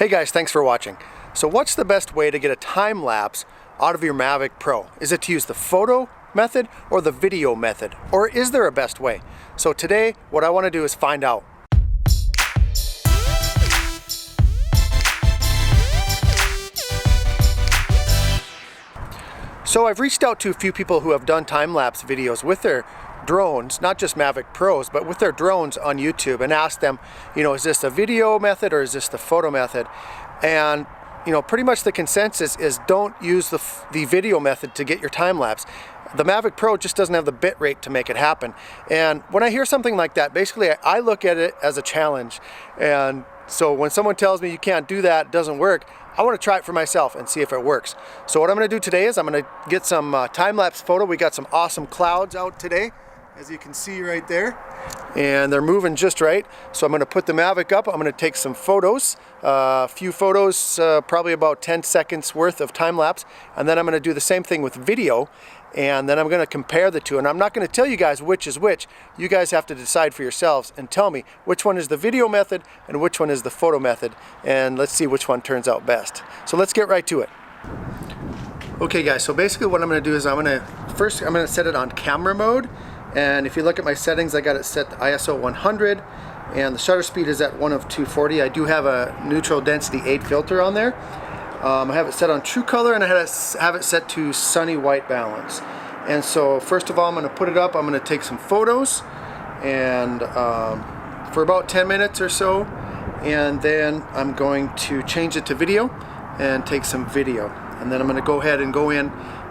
Hey guys, thanks for watching. So what's the best way to get a time lapse out of your Mavic Pro? Is it to use the photo method or the video method? Or is there a best way? So today, what I want to do is find out. So I've reached out to a few people who have done time-lapse videos with their drones, not just Mavic Pros, but with their drones on YouTube, and asked them, is this a video method or is this the photo method? And pretty much the consensus is don't use the video method to get your time-lapse. The Mavic Pro just doesn't have the bit rate to make it happen. And when I hear something like that, basically I look at it as a challenge. And so when someone tells me you can't do that, it doesn't work, I want to try it for myself and see if it works. So what I'm going to do today is I'm going to get some time-lapse photo. We got some awesome clouds out today, as you can see right there, and they're moving just right. So I'm going to put the Mavic up. I'm going to take some photos, a few photos, probably about 10 seconds worth of time-lapse, and then I'm going to do the same thing with video, and then I'm going to compare the two. And I'm not going to tell you guys which is which. You guys have to decide for yourselves and tell me which one is the video method and which one is the photo method, and let's see which one turns out best. So let's get right to it. Okay guys, so basically what I'm going to do is I'm going to set it on camera mode. And if you look at my settings, I got it set to ISO 100, and the shutter speed is at 1 of 240. I do have a neutral density 8 filter on there. I have it set on true color, and I have it set to sunny white balance. And so first of all, I'm going to put it up. I'm going to take some photos, and for about 10 minutes or so, and then I'm going to change it to video and take some video. And then I'm going to go ahead and go in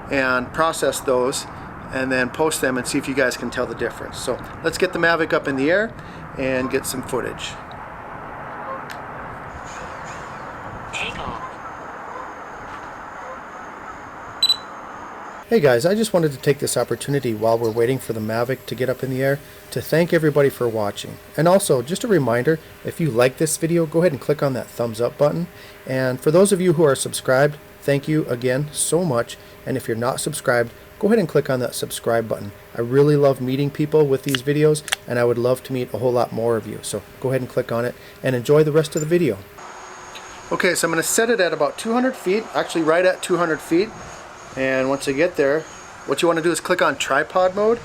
and process those and then post them and see if you guys can tell the difference. So let's get the Mavic up in the air and get some footage. Hey guys, I just wanted to take this opportunity while we're waiting for the Mavic to get up in the air to thank everybody for watching. And also, just a reminder, if you like this video, go ahead and click on that thumbs up button. And for those of you who are subscribed, thank you again so much. And if you're not subscribed, go ahead and click on that subscribe button. I really love meeting people with these videos, and I would love to meet a whole lot more of you. So go ahead and click on it and enjoy the rest of the video. Okay, so I'm going to set it at about 200 feet, actually right at 200 feet. And once I get there, what you want to do is click on tripod mode.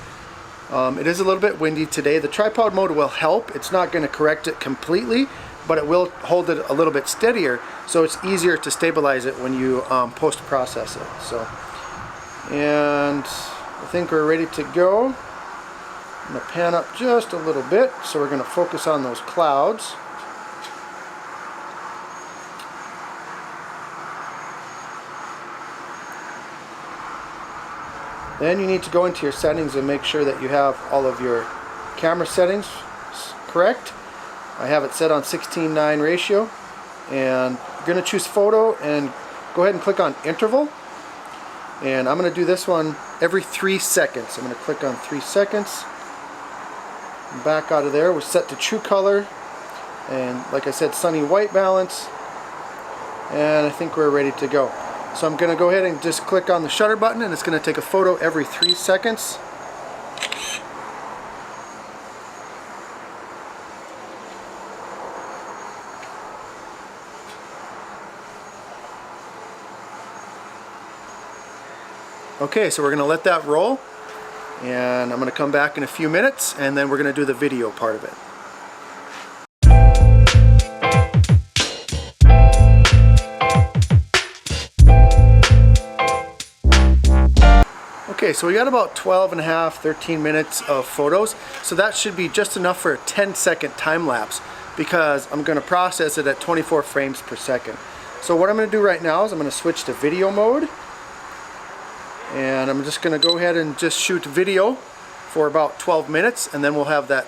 It is a little bit windy today. The tripod mode will help. It's not going to correct it completely, but it will hold it a little bit steadier, so it's easier to stabilize it when you post-process it. So. And I think we're ready to go. I'm going to pan up just a little bit, so we're going to focus on those clouds. Then you need to go into your settings and make sure that you have all of your camera settings correct. I have it set on 16:9 ratio, and you're going to choose photo and go ahead and click on interval. And I'm going to do this one every 3 seconds. I'm going to click on 3 seconds. Back out of there. We're set to true color. And like I said, sunny white balance. And I think we're ready to go. So I'm going to go ahead and just click on the shutter button, and it's going to take a photo every 3 seconds. Okay, so we're going to let that roll, and I'm going to come back in a few minutes, and then we're going to do the video part of it. Okay, so we got about 12 and a half, 13 minutes of photos, so that should be just enough for a 10-second time lapse, because I'm going to process it at 24 frames per second. So what I'm going to do right now is I'm going to switch to video mode. And I'm just going to go ahead and just shoot video for about 12 minutes, and then we'll have that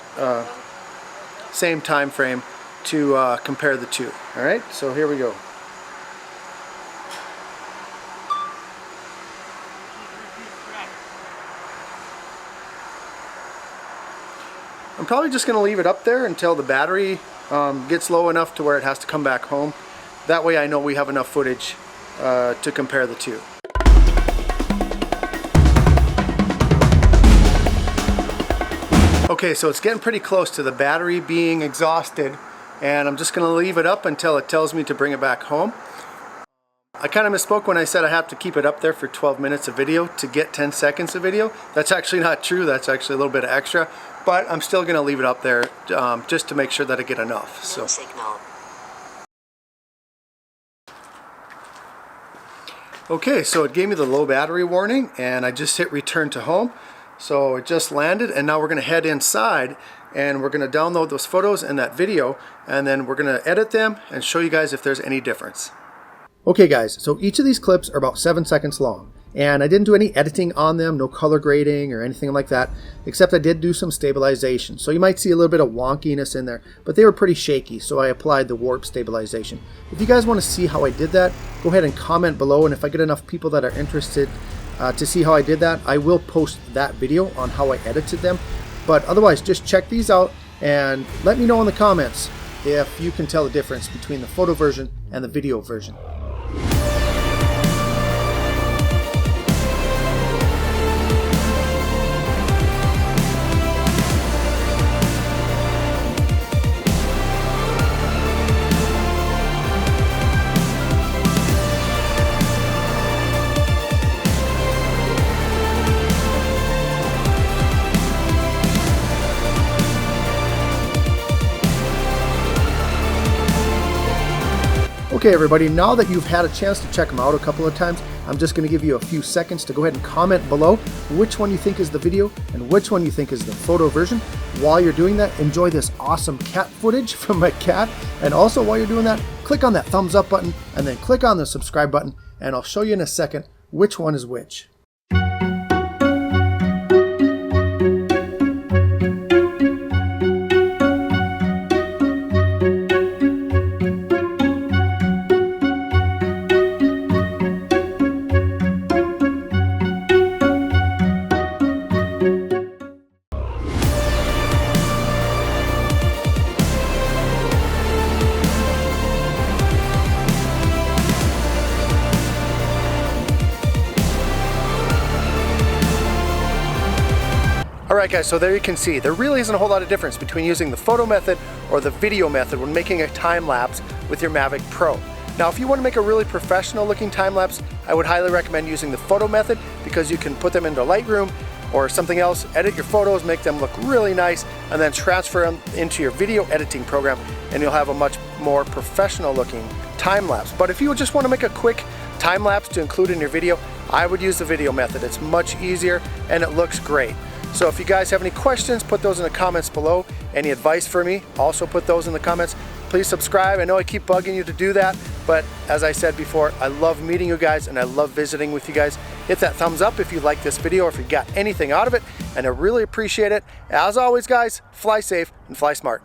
same time frame to compare the two. Alright, so here we go. I'm probably just going to leave it up there until the battery gets low enough to where it has to come back home. That way I know we have enough footage to compare the two. Okay, so it's getting pretty close to the battery being exhausted. and I'm just going to leave it up until it tells me to bring it back home. I kind of misspoke when I said I have to keep it up there for 12 minutes of video to get 10 seconds of video. That's actually not true. That's actually a little bit extra, but I'm still going to leave it up there just to make sure that I get enough. So. No signal. Okay, so it gave me the low battery warning, and I just hit return to home. So it just landed, and now we're going to head inside and we're going to download those photos and that video, and then we're going to edit them and show you guys if there's any difference. Okay guys, so each of these clips are about 7 seconds long, and I didn't do any editing on them, no color grading or anything like that, except I did do some stabilization. So you might see a little bit of wonkiness in there, but they were pretty shaky, so I applied the warp stabilization. If you guys want to see how I did that, go ahead and comment below, and if I get enough people that are interested to see how I did that, I will post that video on how I edited them. But otherwise, just check these out and let me know in the comments if you can tell the difference between the photo version and the video version. Okay everybody, now that you've had a chance to check them out a couple of times, I'm just going to give you a few seconds to go ahead and comment below which one you think is the video and which one you think is the photo version. While you're doing that, enjoy this awesome cat footage from my cat, and also while you're doing that, click on that thumbs up button and then click on the subscribe button, and I'll show you in a second which one is which. Alright guys, so there you can see, there really isn't a whole lot of difference between using the photo method or the video method when making a time lapse with your Mavic Pro. Now if you want to make a really professional looking time lapse, I would highly recommend using the photo method, because you can put them into Lightroom or something else, edit your photos, make them look really nice, and then transfer them into your video editing program, and you'll have a much more professional looking time lapse. But if you just want to make a quick time lapse to include in your video, I would use the video method. It's much easier and it looks great. So if you guys have any questions, put those in the comments below. Any advice for me, also put those in the comments. Please subscribe. I know I keep bugging you to do that, but as I said before, I love meeting you guys and I love visiting with you guys. Hit that thumbs up if you like this video or if you got anything out of it, and I really appreciate it. As always guys, fly safe and fly smart.